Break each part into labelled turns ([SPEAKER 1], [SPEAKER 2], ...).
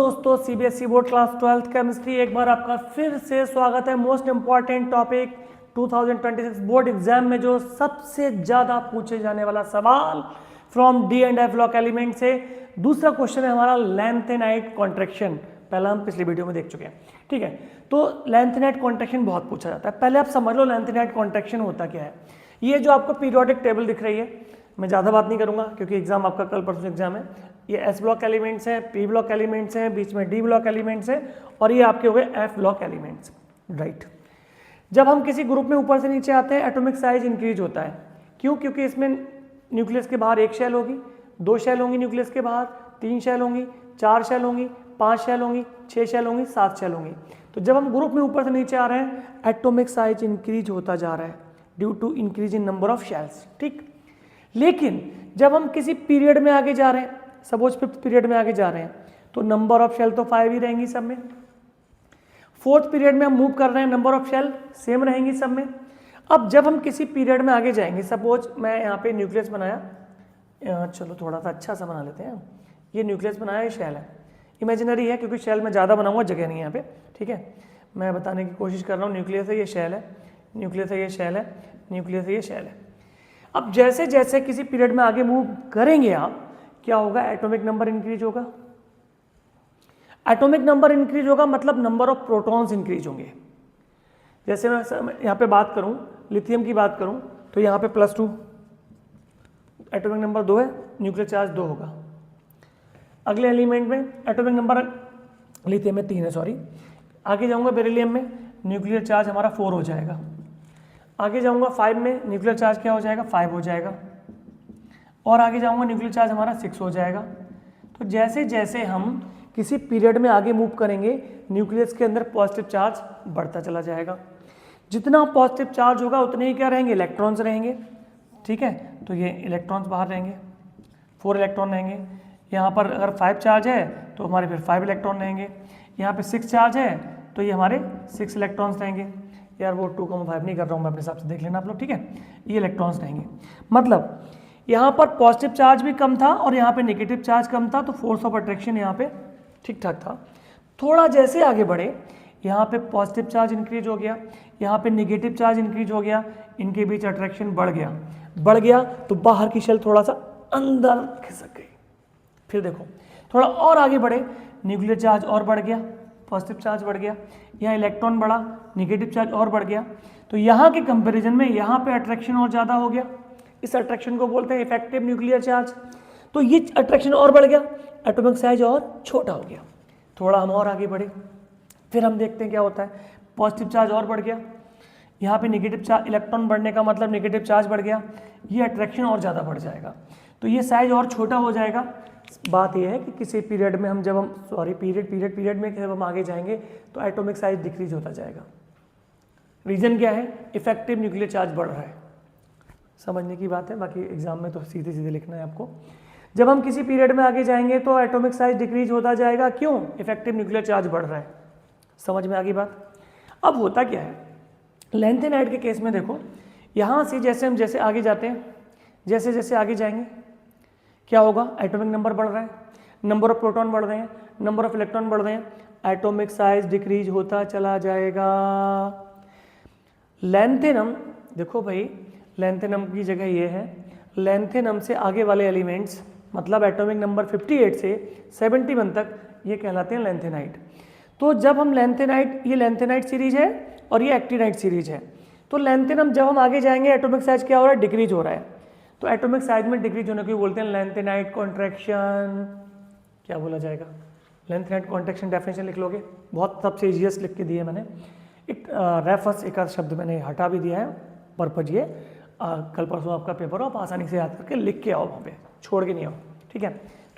[SPEAKER 1] दोस्तों, CBSE board class 12th chemistry एक बार आपका फिर से स्वागत है। Most important topic 2026 board exam में जो सबसे ज़्यादा पूछे जाने वाला सवाल from D and F block element से दूसरा क्वेश्चन है हमारा लेंथेनाइट कॉन्ट्रैक्शन। पहला हम पिछली वीडियो में देख चुके हैं, ठीक है। तो लेंथेनाइट कॉन्ट्रैक्शन बहुत पूछा जाता है। पहले आप समझ लो लेंथेनाइट कॉन्ट्रैक्शन होता क्या है। ये जो आपको पीरियोडिक टेबल दिख रही है, मैं ज़्यादा बात नहीं करूंगा क्योंकि एग्जाम आपका कल परसों एग्जाम है। ये एस ब्लॉक एलिमेंट्स हैं, पी ब्लॉक एलिमेंट्स हैं, बीच में डी ब्लॉक एलिमेंट्स हैं और ये आपके हो गए एफ ब्लॉक एलिमेंट्स, राइट। जब हम किसी ग्रुप में ऊपर से नीचे आते हैं एटॉमिक साइज इंक्रीज होता है। क्यों? क्योंकि इसमें न्यूक्लियस के बाहर एक शेल होगी, दो शेल होंगी न्यूक्लियस के बाहर, तीन शेल होंगी, चार शेल होंगी, पाँच शेल होंगी, छः शेल होंगी, सात शेल होंगी। तो जब हम ग्रुप में ऊपर से नीचे आ रहे हैं एटॉमिक साइज इंक्रीज होता जा रहा है due to increase in number of shells, ठीक। लेकिन जब हम किसी पीरियड में आगे जा रहे हैं, सपोज 5th पीरियड में आगे जा रहे हैं, तो नंबर ऑफ शेल तो 5 ही रहेंगी सब में। 4th पीरियड में हम मूव कर रहे हैं, नंबर ऑफ शेल सेम रहेंगी सब में। अब जब हम किसी पीरियड में आगे जाएंगे, सपोज मैं यहाँ पे न्यूक्लियस बनाया, चलो थोड़ा सा अच्छा सा बना लेते हैं। ये न्यूक्लियस बनाया, ये शेल है, इमेजिनरी है क्योंकि शेल में ज़्यादा बनाऊंगा, जगह नहीं है यहाँ पे, ठीक है। मैं बताने की कोशिश कर रहा हूँ, न्यूक्लियस है, ये शेल है, न्यूक्लियस है, ये शेल है, न्यूक्लियस है, ये शेल है। अब जैसे जैसे किसी पीरियड में आगे मूव करेंगे आप, क्या होगा? एटॉमिक नंबर इंक्रीज होगा। एटॉमिक नंबर इंक्रीज होगा मतलब नंबर ऑफ प्रोटॉन्स इंक्रीज होंगे। जैसे मैं यहाँ पे बात करूँ, लिथियम की बात करूँ, तो यहाँ पे +2, एटॉमिक नंबर 2 है, न्यूक्लियर चार्ज 2 होगा। अगले एलिमेंट में एटॉमिक नंबर लिथियम में 3 है, सॉरी। आगे जाऊँगा बेरिलियम में, न्यूक्लियर चार्ज हमारा 4 हो जाएगा। आगे जाऊँगा 5 में, न्यूक्लियर चार्ज क्या हो जाएगा? 5 हो जाएगा। और आगे जाऊँगा न्यूक्लियर चार्ज हमारा 6 हो जाएगा। तो जैसे जैसे हम किसी पीरियड में आगे मूव करेंगे न्यूक्लियस के अंदर पॉजिटिव चार्ज बढ़ता चला जाएगा। जितना पॉजिटिव चार्ज होगा उतने ही क्या रहेंगे? इलेक्ट्रॉन्स रहेंगे, ठीक है। तो ये इलेक्ट्रॉन्स बाहर रहेंगे, 4 इलेक्ट्रॉन रहेंगे। यहाँ पर अगर 5 चार्ज है तो हमारे फिर 5 इलेक्ट्रॉन रहेंगे। यहाँ पे 6 चार्ज है तो ये हमारे 6 इलेक्ट्रॉन्स रहेंगे। यार वो 2,5 नहीं कर रहा हूँ मैं, अपने हिसाब से देख लेना आप लोग, ठीक है। ये इलेक्ट्रॉन्स रहेंगे, मतलब यहाँ पर पॉजिटिव चार्ज भी कम था और यहाँ पे नेगेटिव चार्ज कम था, तो फोर्स ऑफ अट्रैक्शन यहाँ पे ठीक ठाक था। थोड़ा जैसे आगे बढ़े, यहाँ पे पॉजिटिव चार्ज इंक्रीज हो गया, यहाँ पे नेगेटिव चार्ज इंक्रीज हो गया, इनके बीच अट्रैक्शन बढ़ गया तो बाहर की शेल थोड़ा सा अंदर खिसक गई। फिर देखो थोड़ा और आगे बढ़े, न्यूक्लियर चार्ज और बढ़ गया, पॉजिटिव चार्ज बढ़ गया, यहाँ इलेक्ट्रॉन बढ़ा, नेगेटिव चार्ज और बढ़ गया। तो यहाँ के कंपैरिजन में यहाँ पे अट्रैक्शन और ज़्यादा हो गया। इस अट्रैक्शन को बोलते हैं इफेक्टिव न्यूक्लियर चार्ज। तो ये अट्रैक्शन और बढ़ गया, एटॉमिक साइज और छोटा हो गया। थोड़ा हम और आगे बढ़े, फिर हम देखते हैं क्या होता है। पॉजिटिव चार्ज और बढ़ गया, यहाँ पे नेगेटिव चार्ज, इलेक्ट्रॉन बढ़ने का मतलब नेगेटिव चार्ज बढ़ गया, ये अट्रैक्शन और ज़्यादा बढ़ जाएगा, तो ये साइज और छोटा हो जाएगा। बात यह है कि किसी पीरियड में हम पीरियड में जब हम आगे जाएंगे तो एटॉमिक साइज डिक्रीज होता जाएगा। रीजन क्या है? इफेक्टिव न्यूक्लियर चार्ज बढ़ रहा है। समझने की बात है, बाकी एग्जाम में तो सीधे सीधे लिखना है आपको। जब हम किसी पीरियड में आगे जाएंगे तो एटॉमिक साइज डिक्रीज होता जाएगा। क्यों? इफेक्टिव न्यूक्लियर चार्ज बढ़ रहा है। समझ में आ गई बात? अब होता क्या है, लेंथेनाइट के केस में देखो, यहाँ से जैसे आगे जाते हैं, जैसे जैसे आगे जाएंगे क्या होगा? एटॉमिक नंबर बढ़ रहा है, नंबर ऑफ प्रोटॉन बढ़ रहे हैं, नंबर ऑफ इलेक्ट्रॉन बढ़ रहे हैं, एटॉमिक साइज डिक्रीज होता चला जाएगा। लेंथेनम, देखो भाई, लेंथेनम की जगह ये है, लेंथेनम से आगे वाले एलिमेंट्स मतलब एटॉमिक नंबर 58 से 71 तक ये कहलाते हैं लेंथेनाइट। तो जब हम लेंथेनाइट, ये लेंथेनाइट सीरीज है और ये एक्टिनाइट सीरीज है, तो लेंथेनम जब हम आगे जाएंगे एटॉमिक साइज क्या हो रहा है? डिक्रीज हो रहा है। तो एटॉमिक साइज में डिक्रीज होने को बोलते हैं लेंथेनाइट कॉन्ट्रैक्शन। क्या बोला जाएगा? लेंथेनाइट कॉन्ट्रैक्शन डेफिनेशन लिख लोगे, बहुत सबसे इजीएस्ट लिख के दिए मैंने। एक रेफर्स एक आध शब्द मैंने हटा भी दिया है, पर्पज ये कल परसों आपका पेपर हो, आप आसानी से याद करके लिख के आओ, वहाँ पे छोड़ के नहीं आओ, ठीक है।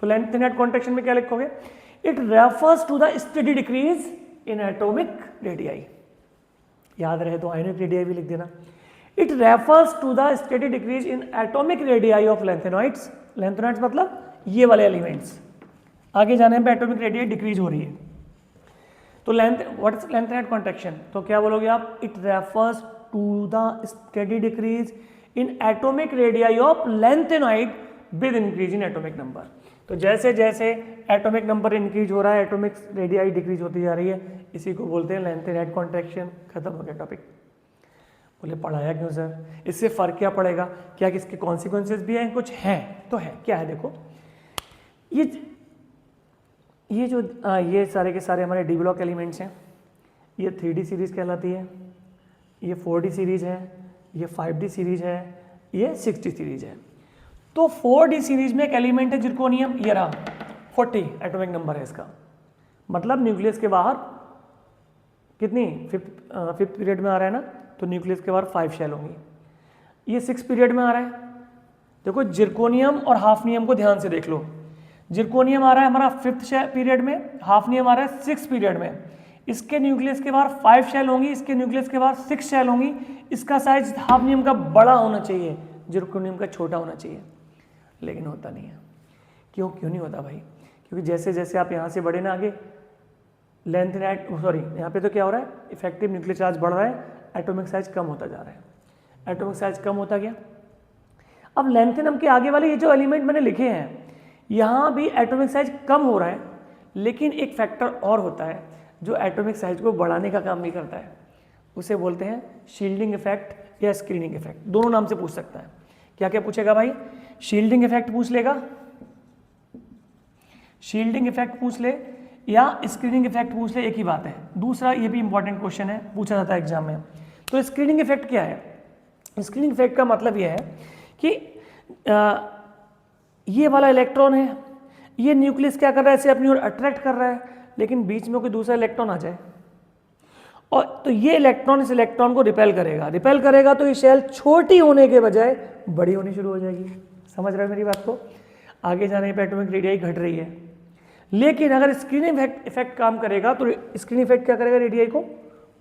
[SPEAKER 1] तो लेंथेनाइट कॉन्ट्रैक्शन में क्या लिखोगे? It refers to the steady decrease in atomic radii. याद रहे तो आयोनिक रेडियाई भी लिख देना। It refers to the steady decrease in atomic radii of lanthanoids. Lanthanoids मतलब ये वाले एलिमेंट्स, आगे जाने पे एटॉमिक रेडियाई डिक्रीज हो रही है। तो व्हाट इज लेंथेनाइट कॉन्ट्रैक्शन? तो क्या बोलोगे आप? It refers to the steady decrease in atomic radii of lanthanoid with increase in atomic number. तो जैसे जैसे एटॉमिक नंबर इंक्रीज हो रहा है एटॉमिक रेडियाई डिक्रीज होती जा रही है, इसी को बोलते हैं लेंथेनाइट कॉन्ट्रैक्शन। खत्म हो गया टॉपिक। बोले पढ़ाया क्यों सर, इससे फ़र्क क्या पड़ेगा, क्या किसके कॉन्सिक्वेंसेस भी हैं, कुछ हैं तो है। क्या है देखो, ये जो ये सारे के सारे हमारे डी ब्लॉक एलिमेंट्स हैं, ये 3D सीरीज़ कहलाती है, ये 4D सीरीज़ है, ये 5D सीरीज़ है, ये 6D सीरीज़ है। तो 4D सीरीज़ में एक एलिमेंट है जिरकोनियम, ये रहा 40 एटॉमिक नंबर है इसका, मतलब न्यूक्लियस के बाहर कितनी फिफ्थ पीरियड में आ रहा है ना, तो न्यूक्लियस के बाहर 5 शेल होंगी। ये 6 पीरियड में आ रहा है। देखो जिरकोनियम और हाफनियम को ध्यान से देख लो। जिरकोनियम आ रहा है हमारा 5th पीरियड में, हाफनियम आ रहा है 6th पीरियड में। इसके न्यूक्लियस के बाहर 5 शेल होंगी, इसके न्यूक्लियस के बाहर 6 शेल होंगी। इसका साइज हाफनियम का बड़ा होना चाहिए, जिरकोनियम का छोटा होना चाहिए, लेकिन होता नहीं है। क्यों नहीं होता भाई? क्योंकि जैसे जैसे आप यहाँ से बढ़े ना आगे, लेंथेनाइट यहाँ पे तो क्या हो रहा है, इफेक्टिव न्यूक्लियर चार्ज बढ़ रहा है, एटॉमिक साइज कम होता जा रहा है। एटॉमिक साइज कम होता गया। अब लेंथेनम के आगे वाले ये जो एलिमेंट मैंने लिखे हैं, यहाँ भी एटॉमिक साइज कम हो रहा है, लेकिन एक फैक्टर और होता है जो एटॉमिक साइज को बढ़ाने का काम भी करता है। उसे बोलते हैं शील्डिंग इफेक्ट या स्क्रीनिंग इफेक्ट। दोनों नाम से पूछ सकता है। क्या क्या पूछेगा भाई? शील्डिंग इफेक्ट पूछ लेगा, शील्डिंग इफेक्ट पूछ ले, या स्क्रीनिंग इफेक्ट पूछ ले, एक ही बात है। दूसरा ये भी इंपॉर्टेंट क्वेश्चन है, पूछा जाता है एग्जाम में। तो स्क्रीनिंग इफेक्ट क्या है? स्क्रीनिंग इफेक्ट का मतलब यह है कि ये वाला इलेक्ट्रॉन है, ये न्यूक्लियस क्या कर रहा है, इसे अपनी ओर अट्रैक्ट कर रहा है, लेकिन बीच में कोई दूसरा इलेक्ट्रॉन आ जाए और तो ये इलेक्ट्रॉन इस इलेक्ट्रॉन को रिपेल करेगा तो ये शेल छोटी होने के बजाय बड़ी होनी शुरू हो जाएगी। समझ रहे हो मेरी बात को? आगे जाने पर एटॉमिक रेडियाई घट रही है, लेकिन अगर स्क्रीनिंग इफेक्ट काम करेगा तो स्क्रीनिंग इफेक्ट क्या करेगा, रेडियाई को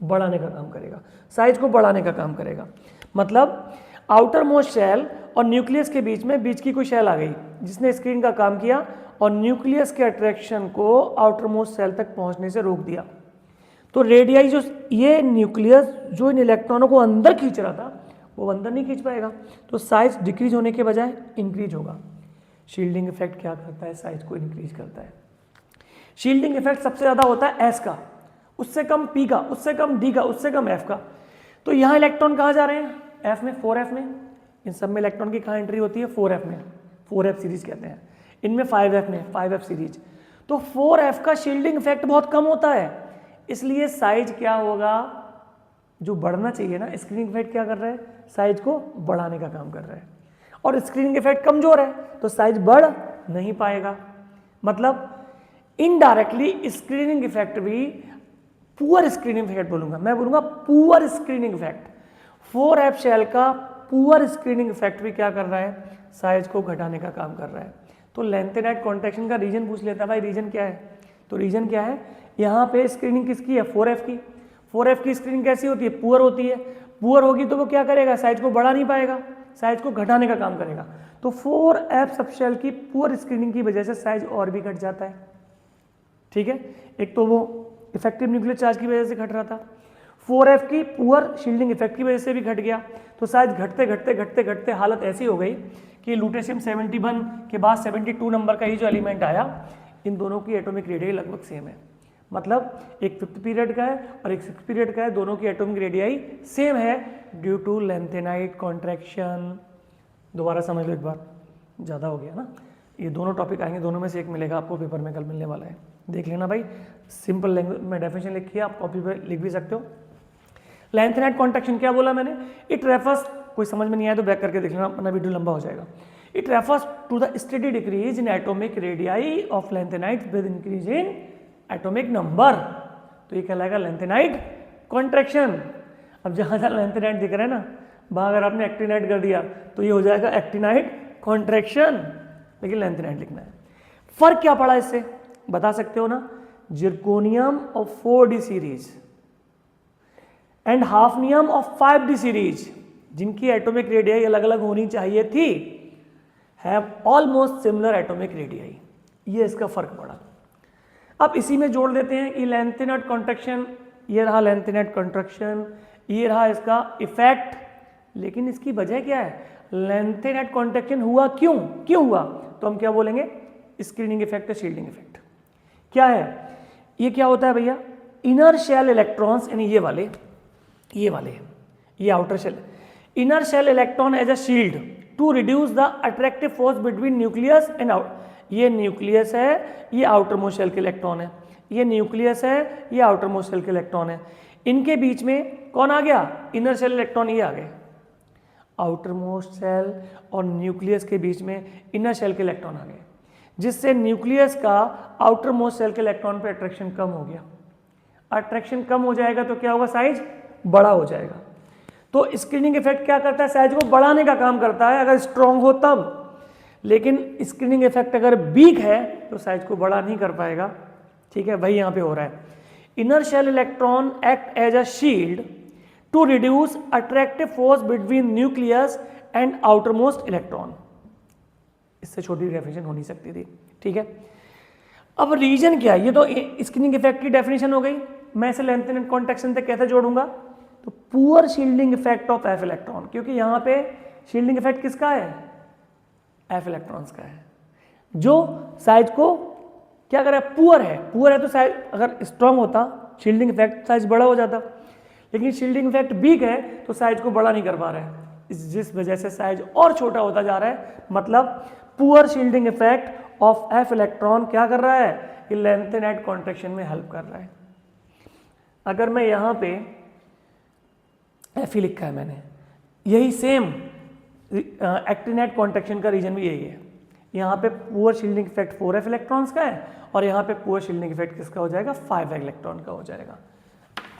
[SPEAKER 1] बढ़ाने का काम करेगा, साइज को बढ़ाने का काम करेगा। मतलब आउटर मोस्ट शेल और न्यूक्लियस के बीच की कोई शेल आ गई जिसने स्क्रीन का काम किया और न्यूक्लियस के अट्रैक्शन को आउटर मोस्ट शेल तक पहुंचने से रोक दिया। तो रेडियाई जो ये न्यूक्लियस जो इन इलेक्ट्रॉनों को अंदर खींच रहा था वो अंदर नहीं खींच पाएगा, तो साइज डिक्रीज होने के बजाय इंक्रीज होगा। शील्डिंग इफेक्ट क्या करता है, साइज को इंक्रीज करता है। शील्डिंग इफेक्ट सबसे ज़्यादा होता है एस का, उससे कम पी का, उससे कम डी का, उससे कम एफ का। तो यहाँ इलेक्ट्रॉन कहाँ जा रहे हैं, एफ में, 4f में। इन सब में इलेक्ट्रॉन की कहाँ एंट्री होती है, 4f में, 4f सीरीज कहते हैं। इनमें 5f में, 5f सीरीज। तो 4f का शील्डिंग इफेक्ट बहुत कम होता है, इसलिए साइज क्या होगा, जो बढ़ना चाहिए ना, स्क्रीनिंग इफेक्ट क्या कर रहा है, साइज को बढ़ाने का काम कर रहा है। और स्क्रीनिंग इफेक्ट कमजोर है तो साइज बढ़ नहीं पाएगा। मतलब इनडायरेक्टली स्क्रीनिंग इफेक्ट भी, पुअर स्क्रीनिंग इफेक्ट बोलूंगा मैं, बोलूंगा poor screening effect. 4f shell का पुअर स्क्रीनिंग इफेक्ट भी क्या कर रहा है, साइज को घटाने का काम कर रहा है। तो लेंथेनाइट कॉन्ट्रैक्शन का रीजन पूछ लेता है, भाई रीजन क्या है? तो रीजन क्या है, यहाँ पे स्क्रीनिंग किसकी है, 4f की। 4f की स्क्रीनिंग कैसी होती है, पुअर होती है। पुअर होगी तो वो क्या करेगा, साइज को बढ़ा नहीं पाएगा, साइज को घटाने का काम करेगा। तो 4f सबशेल की पुअर स्क्रीनिंग की वजह से साइज और भी घट जाता है। ठीक है, एक तो वो इफेक्टिव न्यूक्लियर चार्ज की वजह से घट रहा था, 4f की पुअर शील्डिंग इफेक्ट की वजह से भी घट गया। तो साइज घटते घटते घटते घटते हालत ऐसी हो गई कि लुटेशियम 71 के बाद 72 नंबर का ही जो एलिमेंट आया, इन दोनों की एटॉमिक रेडियाई लगभग सेम है। मतलब एक 5th पीरियड का है और एक 6th पीरियड का है, दोनों की एटॉमिक रेडियाई सेम है ड्यू टू लेंथेनाइट कॉन्ट्रैक्शन। दोबारा समझ लो एक बार, ज़्यादा हो गया ना। ये दोनों टॉपिक आएंगे, दोनों में से एक मिलेगा आपको पेपर में, कल मिलने वाला है, देख लेना भाई। सिंपल लैंग्वेज में डेफिनेशन लिखी है, आप कॉपी पर लिख भी सकते हो। लेंथेनाइट कॉन्ट्रैक्शन क्या बोला मैंने, इट रेफर्स, कोई समझ में नहीं आया तो बैक करके देख लेना, अपना वीडियो लंबा हो जाएगा। It refers to the steady decrease in atomic radii of lanthanide with increase in atomic number. तो ये कहलाएगा लेंथेनाइट कॉन्ट्रैक्शन। अब जहाँ जहाँ लेंथेनाइट दिख रहा है ना, वहाँ अगर आपने एक्टिनाइट कर दिया तो ये हो जाएगा एक्टिनाइट कॉन्ट्रैक्शन, लेकिन लेंथेनाइट लिखना है। फर्क क्या पड़ा इससे, बता सकते हो ना? Zirconium of 4d series and hafnium of 5d series, जिनकी एटॉमिक रेडियाई अलग अलग होनी चाहिए थी, have almost similar atomic radii. ये इसका फर्क पड़ा। अब इसी में जोड़ देते हैं कि लेंथेनाइट कॉन्ट्रैक्शन, ये रहा लेंथेनाइट कॉन्ट्रैक्शन, ये रहा इसका इफेक्ट, लेकिन इसकी वजह क्या है, लेंथेनाइट कॉन्ट्रैक्शन हुआ क्यों हुआ, तो हम क्या बोलेंगे, स्क्रीनिंग इफेक्ट है, शील्डिंग इफेक्ट। क्या है ये, क्या होता है भैया, इनर शेल इलेक्ट्रॉन्स यानी ये वाले ये outer shell, inner shell electron as a shield to reduce the attractive force between nucleus and out. ये न्यूक्लियस है, ये आउटर मोस्ट शेल के इलेक्ट्रॉन है, ये न्यूक्लियस है, ये आउटर मोस्ट शेल के इलेक्ट्रॉन है, इनके बीच में कौन आ गया, इनर शेल इलेक्ट्रॉन, ये आ गए। आउटर मोस्ट शेल और न्यूक्लियस के बीच में इनर शेल के इलेक्ट्रॉन आ गए, जिससे न्यूक्लियस का आउटर मोस्ट शेल के इलेक्ट्रॉन पे अट्रैक्शन कम हो गया। अट्रैक्शन कम हो जाएगा तो क्या होगा, साइज बड़ा हो जाएगा। तो स्क्रीनिंग इफेक्ट क्या करता है, साइज को बढ़ाने का काम करता है अगर स्ट्रॉन्ग हो तब, लेकिन स्क्रीनिंग इफेक्ट अगर वीक है तो साइज को बड़ा नहीं कर पाएगा। ठीक है, वही यहां पे हो रहा है। Inner shell electron act as a shield to reduce attractive force between nucleus and outermost electron. इससे छोटी डेफिनेशन हो नहीं सकती थी। ठीक है, अब रीजन क्या है, ये तो स्क्रीनिंग इफेक्ट की डेफिनेशन हो गई। मैं इसे लेंथ एंड कॉन्ट्रैक्शन तक कैसे जोड़ूंगा, तो poor shielding effect of F electron, क्योंकि यहां पे शील्डिंग इफेक्ट किसका है, एफ इलेक्ट्रॉन्स का है, जो साइज को क्या करे, पुअर है तो साइज अगर स्ट्रांग होता शील्डिंग इफेक्ट साइज बड़ा हो जाता, लेकिन शील्डिंग इफेक्ट वीक है तो साइज को बड़ा नहीं कर पा रहा है, जिस वजह से साइज और छोटा होता जा रहा है। मतलब poor shielding effect of F electron क्या कर रहा है, कि लेंथ एंड कॉन्ट्रैक्शन में हेल्प कर रहा है। अगर मैं यहाँ पे एफ ही लिखा है मैंने, यही सेम एक्टिनेट कॉन्ट्रैक्शन का रीजन भी यही है। यहाँ पे poor shielding effect 4f electrons का है और यहाँ पे पुअर शील्डिंग इफेक्ट किसका हो जाएगा, 5 इलेक्ट्रॉन का हो जाएगा।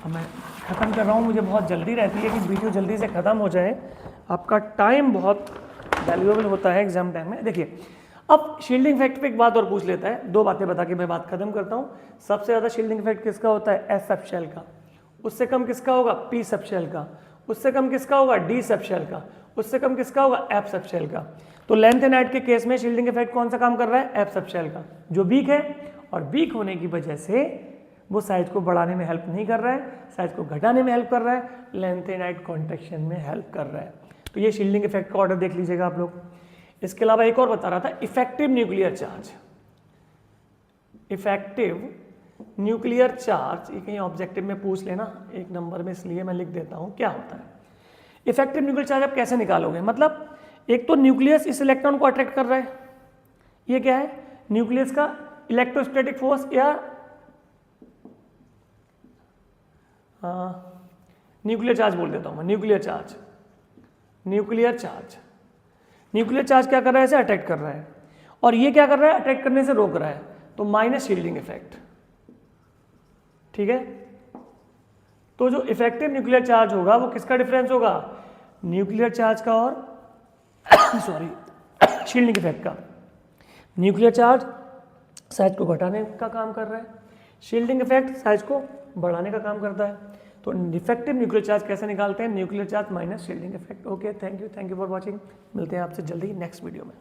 [SPEAKER 1] अब मैं ख़त्म कर रहा हूँ, मुझे बहुत जल्दी रहती है कि वीडियो जल्दी से ख़त्म हो जाए, आपका टाइम बहुत वैल्यूएबल होता है एग्जाम टाइम में। देखिए अब शील्डिंग इफेक्ट पे एक बात और पूछ लेता है, दो बातें बता के मैं बात खत्म करता हूँ। सबसे ज़्यादा शील्डिंग इफेक्ट किसका होता है, एस सब शेल का, उससे कम किसका होगा, पी सब शेल का, उससे कम किसका होगा, डी सब शेल का, उससे कम किसका होगा, एफ सब शेल का। तो लेंथ एंड हाइट के केस में शील्डिंग इफेक्ट कौन सा काम कर रहा है, एफ सब शेल का, जो वीक है, और वीक होने की वजह से वो साइज को बढ़ाने में हेल्प नहीं कर रहा है, साइज को घटाने में हेल्प कर रहा है, लेंथ एंड हाइट कॉन्ट्रैक्शन में हेल्प कर रहा है। तो ये शील्डिंग इफेक्ट का ऑर्डर देख लीजिएगा आप लोग। इसके अलावा एक और बता रहा था, effective nuclear charge. Effective nuclear charge, ये कहीं ऑब्जेक्टिव में पूछ लेना एक नंबर में, इसलिए मैं लिख देता हूँ क्या होता है। इफेक्टिव न्यूक्लियर चार्ज आप कैसे निकालोगे, मतलब एक तो न्यूक्लियस इस इलेक्ट्रॉन को अट्रैक्ट कर रहा है, ये क्या है, न्यूक्लियस का इलेक्ट्रोस्टैटिक फोर्स या न्यूक्लियर चार्ज बोल देता हूँ मैं, न्यूक्लियर चार्ज क्या कर रहा है, इसे अट्रैक्ट कर रहा है, और ये क्या कर रहा है, अट्रैक्ट करने से रोक रहा है, तो माइनस शील्डिंग इफेक्ट। ठीक है, तो जो इफेक्टिव न्यूक्लियर चार्ज होगा वो किसका डिफरेंस होगा, न्यूक्लियर चार्ज का और सॉरी शील्डिंग इफेक्ट का। न्यूक्लियर चार्ज साइज को घटाने का काम कर रहा है, शील्डिंग इफेक्ट साइज को बढ़ाने का काम करता है। तो इफेक्टिव न्यूक्लियर चार्ज कैसे निकालते हैं, nuclear charge minus shielding effect. Okay, thank you for watching, मिलते हैं आपसे जल्दी नेक्स्ट वीडियो में।